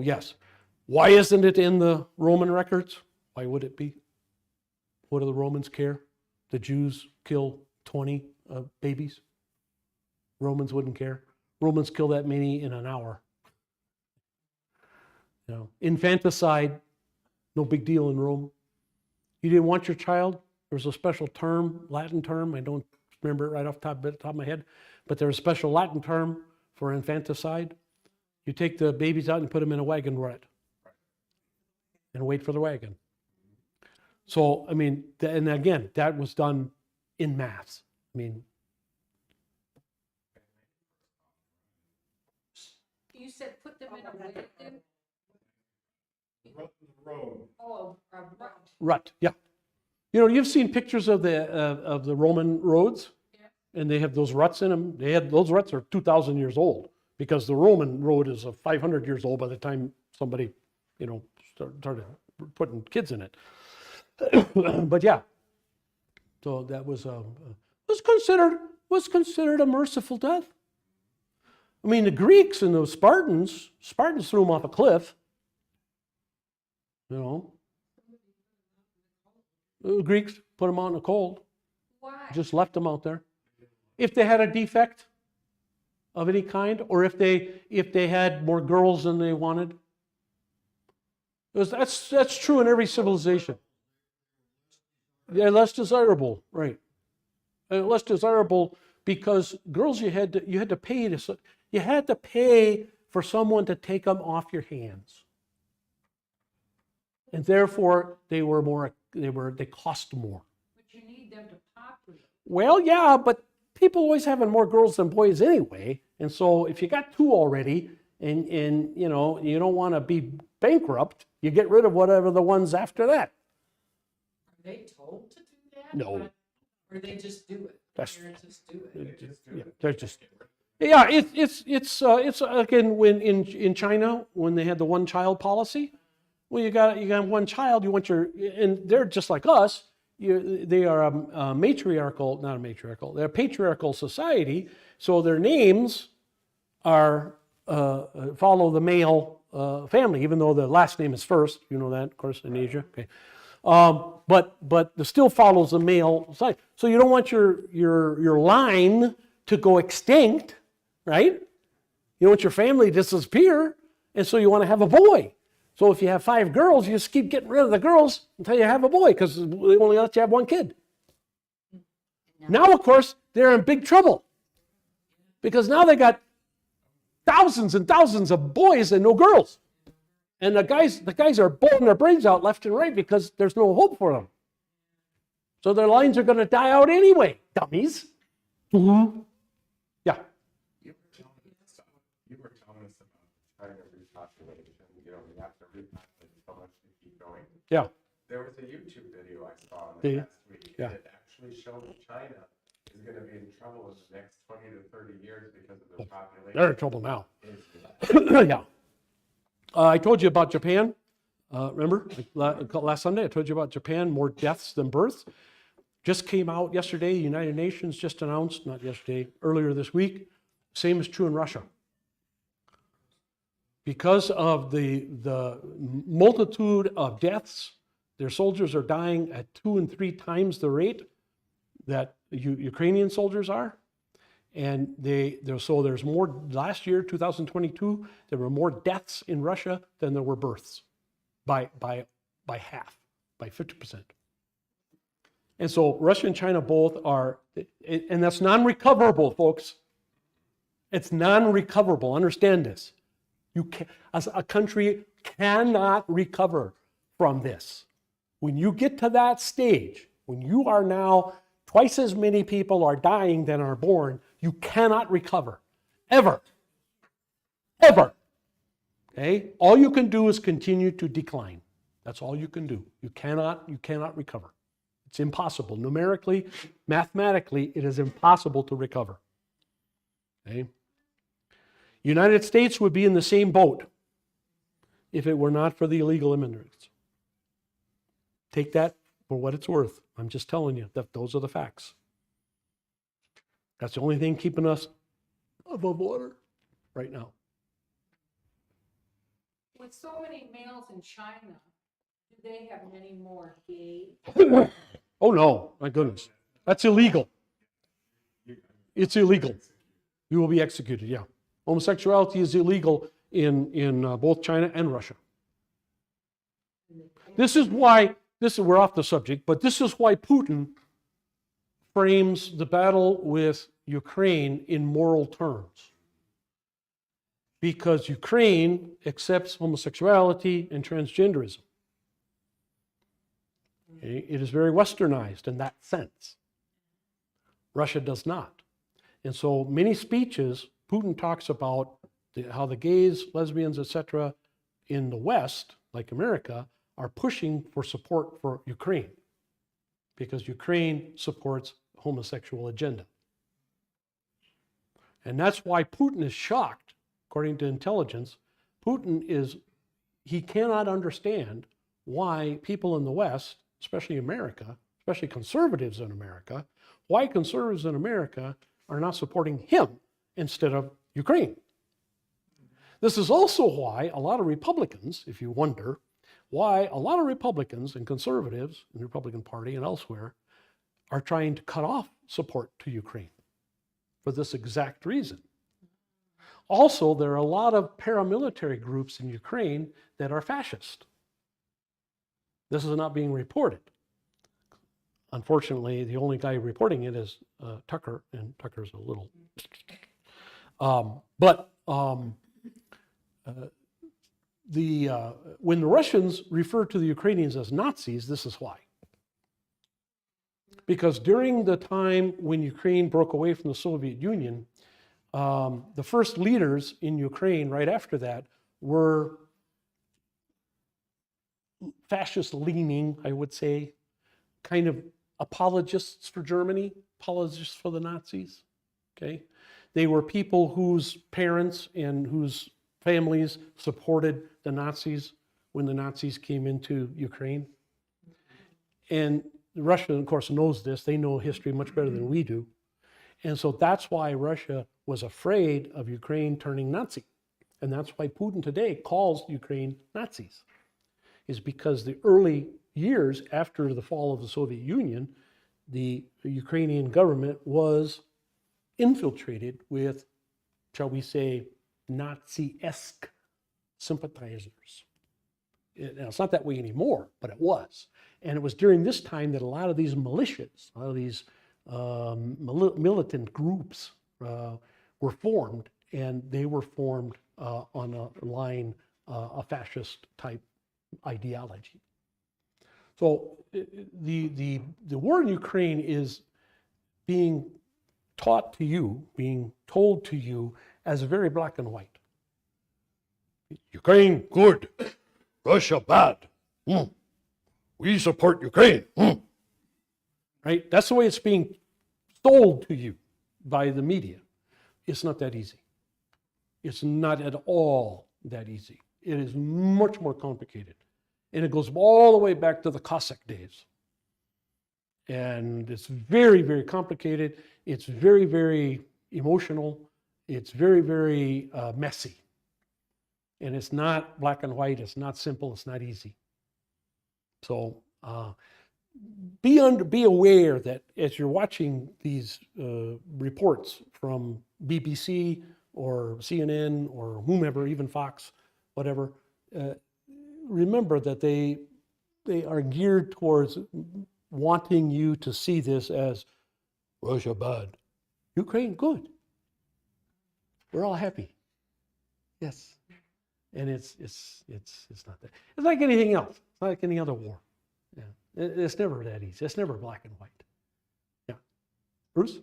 yes, why isn't it in the Roman records? Why would it be? What do the Romans care? The Jews kill 20 babies. Romans wouldn't care. Romans kill that many in an hour. You know, infanticide, no big deal in Rome. You didn't want your child? There's a special term, Latin term. I don't remember it right off the top of my head, but there's a special Latin term for infanticide. You take the babies out and put them in a wagon rut and wait for the wagon. So, I mean, and again, that was done in mass. I mean, You said put them in a wagon? Road. Oh, a rut. rut, yeah. You know, you've seen pictures of the Roman roads, and they have those ruts in them. Those ruts are 2,000 years old because the Roman road is 500 years old by the time somebody, you know, started putting kids in it. But yeah, so that was considered a merciful death. I mean, the Greeks and the Spartans threw them off a cliff. You know, the Greeks put them out in the cold, Why? just left them out there. If they had a defect of any kind, or if they had more girls than they wanted, that's true in every civilization. They're less desirable, right? Less desirable because girls you had to pay for someone to take them off your hands. And therefore, they cost more. But you need them to populate. Well, yeah, but people always having more girls than boys anyway. And so if you got two already and you know, you don't want to be bankrupt, you get rid of whatever the ones after that. Are they told to do that? No. Or they just do it? That's- Parents just do it? Yeah, they're just, yeah, it's again, when in China, when they had the one child policy, well, you got one child, and they're just like us. they are a matriarchal, not a matriarchal, they're a patriarchal society, so their names are follow the male family, even though the last name is first. You know that, of course, in Asia. Okay, but it still follows the male side. So you don't want your line to go extinct, right? You don't want your family to disappear, and so you want to have a boy. So if you have 5 girls, you just keep getting rid of the girls until you have a boy, because they only let you have 1 kid. Now, of course, they're in big trouble, because now they got thousands and thousands of boys and no girls. And the guys are blowing their brains out left and right because there's no hope for them. So their lines are going to die out anyway, dummies. Mm-hmm. Yeah. You were telling us about China repopulation. You know, we have to repopulate so much to keep going. Yeah. There was a YouTube video I saw in Yeah. the last week Yeah. that actually showed China is going to be in trouble in the next 20 to 30 years because of their population. They're in trouble now. is- Yeah. I told you about Japan. Remember last Sunday I told you about Japan, more deaths than births. Just came out yesterday. United Nations just announced, not yesterday, earlier this week. Same is true in Russia. Because of the multitude of deaths, their soldiers are dying at 2 and 3 times the rate that Ukrainian soldiers are. And so there's more, last year, 2022, there were more deaths in Russia than there were births by half, by 50%. And so Russia and China both are, and that's non-recoverable, folks. It's non-recoverable. Understand this. As a country cannot recover from this. When you get to that stage, when you are now twice as many people are dying than are born, you cannot recover. Ever. Ever. Okay? All you can do is continue to decline. That's all you can do. You cannot recover. It's impossible. Numerically, mathematically, it is impossible to recover. Okay? United States would be in the same boat if it were not for the illegal immigrants. Take that for what it's worth. I'm just telling you that those are the facts. That's the only thing keeping us above water right now. With so many males in China, do they have many more gays? Oh no, my goodness. That's illegal. It's illegal. You will be executed, yeah. Homosexuality is illegal in both China and Russia. This is why, we're off the subject, but this is why Putin frames the battle with Ukraine in moral terms. Because Ukraine accepts homosexuality and transgenderism. Okay? It is very westernized in that sense. Russia does not. And so many speeches, Putin talks about how the gays, lesbians, etc. in the West, like America, are pushing for support for Ukraine because Ukraine supports homosexual agenda. And that's why Putin is shocked, according to intelligence. He cannot understand why people in the West, especially America, especially conservatives in America, why conservatives in America are not supporting him instead of Ukraine. This is also why a lot of Republicans, if you wonder, why a lot of Republicans and conservatives in the Republican Party and elsewhere are trying to cut off support to Ukraine for this exact reason. Also, there are a lot of paramilitary groups in Ukraine that are fascist. This is not being reported. Unfortunately, the only guy reporting it is Tucker, and Tucker's a little... when the Russians refer to the Ukrainians as Nazis, this is why. Because during the time when Ukraine broke away from the Soviet Union, the first leaders in Ukraine right after that were fascist-leaning, I would say, kind of apologists for Germany, apologists for the Nazis. Okay, they were people whose parents and whose families supported the Nazis when the Nazis came into Ukraine. And Russia, of course, knows this. They know history much better than we do. And so that's why Russia was afraid of Ukraine turning Nazi. And that's why Putin today calls Ukraine Nazis, is because the early years after the fall of the Soviet Union, the Ukrainian government was infiltrated with, shall we say, Nazi-esque sympathizers. Now, it's not that way anymore, but it was. And it was during this time that a lot of these militias, a lot of these militant groups were formed, and they were formed on a line, a fascist type ideology. So the war in Ukraine is being taught to you, being told to you as very black and white. Ukraine, good. Russia, bad. We support Ukraine. Right? That's the way it's being sold to you by the media. It's not that easy. It's not at all that easy. It is much more complicated. And it goes all the way back to the Cossack days. And it's very, very complicated. It's very, very emotional. It's very, very messy. And it's not black and white. It's not simple. It's not easy. So be aware that as you're watching these reports from BBC or CNN or whomever, even Fox, whatever, remember that they are geared towards wanting you to see this as Russia bad, Ukraine good. We're all happy. Yes. And it's not that. It's like anything else. It's like any other war. Yeah. It's never that easy. It's never black and white. Yeah. Bruce?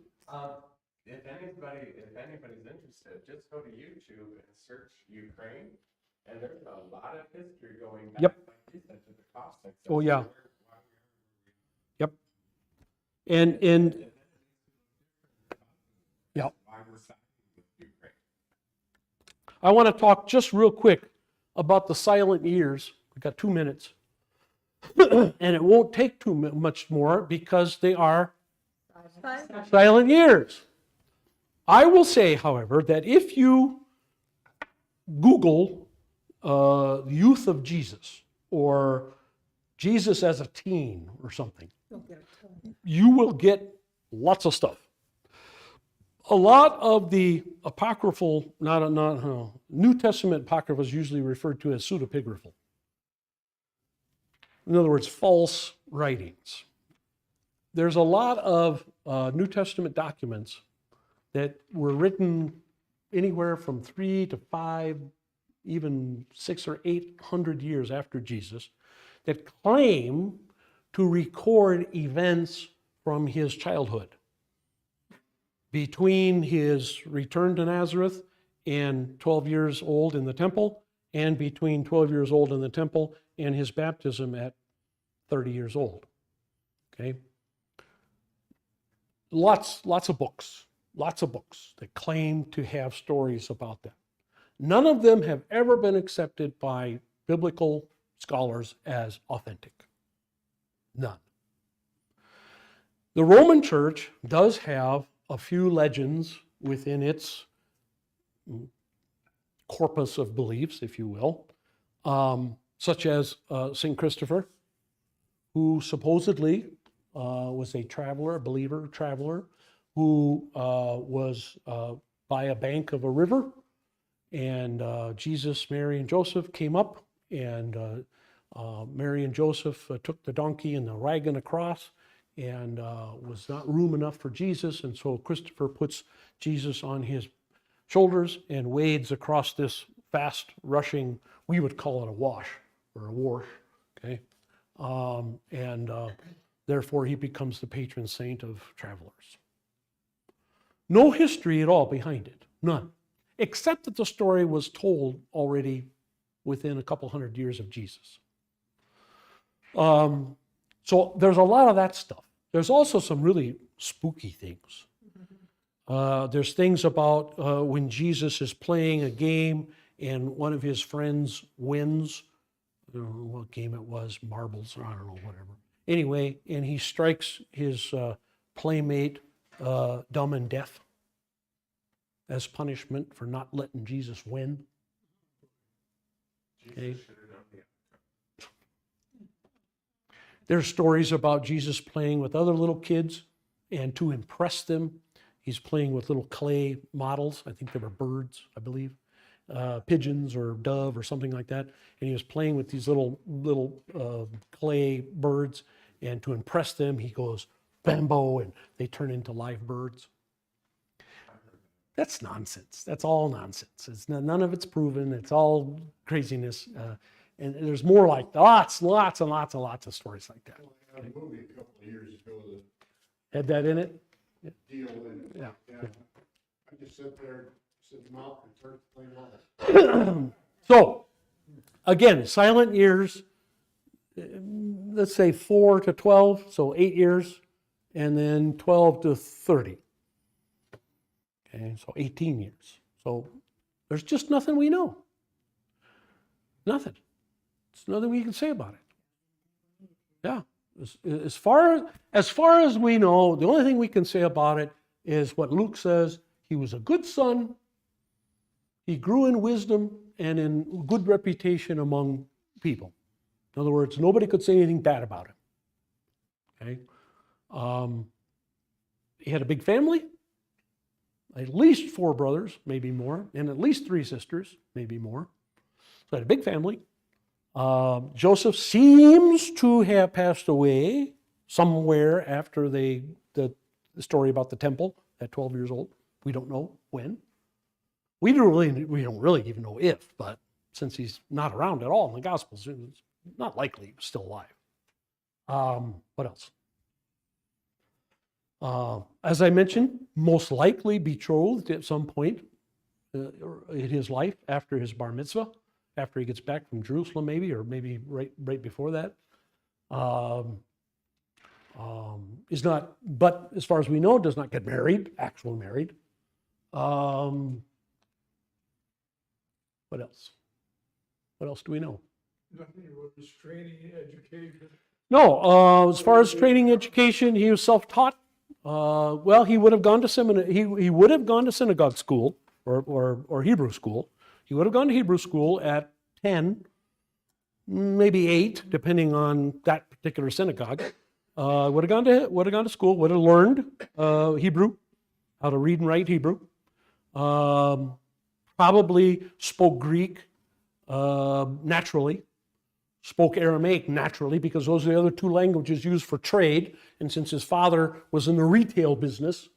If anybody's interested, just go to YouTube and search Ukraine, and there's a lot of history going back, Yep. like you said, to the Cossacks. Oh, yeah. Yep. And And yeah. why we're siding with Ukraine. I want to talk just real quick about the silent years. We've got 2 minutes. And it won't take too much more because they are silent years. I will say, however, that if you Google youth of Jesus or Jesus as a teen or something, you will get lots of stuff. A lot of the apocryphal, New Testament apocrypha is usually referred to as pseudepigraphal. In other words, false writings. There's a lot of New Testament documents that were written anywhere from 3 to 5, even 600 or 800 years after Jesus that claim to record events from his childhood, between his return to Nazareth and 12 years old in the temple, and between 12 years old in the temple and his baptism at 30 years old. Okay? Lots of books that claim to have stories about that. None of them have ever been accepted by biblical scholars as authentic. None. The Roman Church does have a few legends within its corpus of beliefs, if you will, such as St. Christopher, who supposedly was a traveler, a believer traveler, who was by a bank of a river, and Jesus, Mary, and Joseph came up, and Mary and Joseph took the donkey and the wagon across, and was not room enough for Jesus, and so Christopher puts Jesus on his shoulders and wades across this fast rushing, we would call it a wash or a wash, okay? Therefore he becomes the patron saint of travelers. No history at all behind it, none, except that the story was told already within a couple hundred years of Jesus. So there's a lot of that stuff. There's also some really spooky things. There's things about when Jesus is playing a game and one of his friends wins. I don't know what game it was, marbles, or I don't know, whatever. Anyway, and he strikes his playmate dumb and deaf as punishment for not letting Jesus win. Okay. Jesus should have done the There's stories about Jesus playing with other little kids, and to impress them, he's playing with little clay models. I think they were birds, I believe, pigeons or dove or something like that. And he was playing with these little clay birds, and to impress them, he goes bambo, and they turn into live birds. That's nonsense. That's all nonsense. None of it's proven. It's all craziness. And there's more like lots and lots of stories like that. I had a movie a couple of years ago Had that in it? that deal in it. Yeah. I just sit there, sit them out and turn the flame off. So, again, silent years, let's say 4 to 12, so 8 years, and then 12 to 30. Okay, so 18 years. So there's just nothing we know. Nothing. There's nothing we can say about it. Yeah. As far as we know, the only thing we can say about it is what Luke says. He was a good son. He grew in wisdom and in good reputation among people. In other words, nobody could say anything bad about him. Okay. He had a big family, at least 4 brothers, maybe more, and at least 3 sisters, maybe more. So he had a big family. Joseph seems to have passed away somewhere after the story about the temple at 12 years old. We don't know when. We don't really even know if, but since he's not around at all in the Gospels, it's not likely he was still alive. What else? As I mentioned, most likely betrothed at some point in his life after his bar mitzvah, after he gets back from Jerusalem, or maybe right before that. Is not, but as far as we know, does not get married, actually married. What else? What else do we know? Nothing was training, education. No, as far as training education, he was self-taught. Well, he would have gone to seminary. He would have gone to synagogue school or Hebrew school. He would have gone to Hebrew school at 10, maybe 8, depending on that particular synagogue. Would have gone to school. Would have learned Hebrew, how to read and write Hebrew. Probably spoke Greek naturally. Spoke Aramaic naturally, because those are the other 2 languages used for trade. And since his father was in the retail business,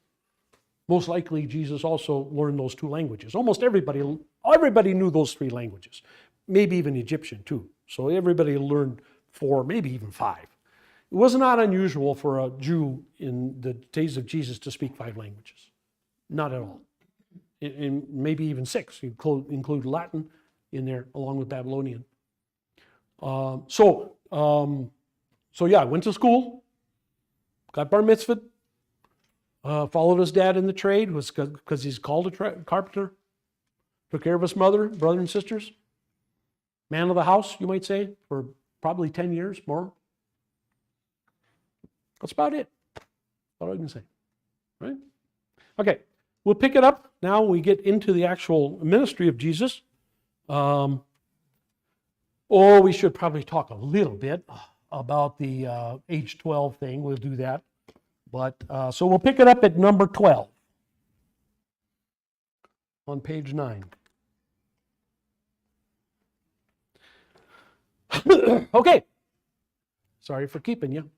most likely Jesus also learned those 2 languages. Almost everybody knew those 3 languages, maybe even Egyptian too. So everybody learned 4, maybe even 5. It was not unusual for a Jew in the days of Jesus to speak 5 languages. Not at all. And maybe even 6. You include Latin in there along with Babylonian. So yeah, went to school, got bar mitzvah, followed his dad in the trade, was because he's called a carpenter, took care of his mother, brother and sisters, man of the house, you might say, for probably 10 years more. That's about it. That's all I can say, right? Okay, we'll pick it up now. We get into the actual ministry of Jesus. We should probably talk a little bit about the age 12 thing. We'll do that. But so we'll pick it up at number 12 on page 9. Okay. Sorry for keeping you.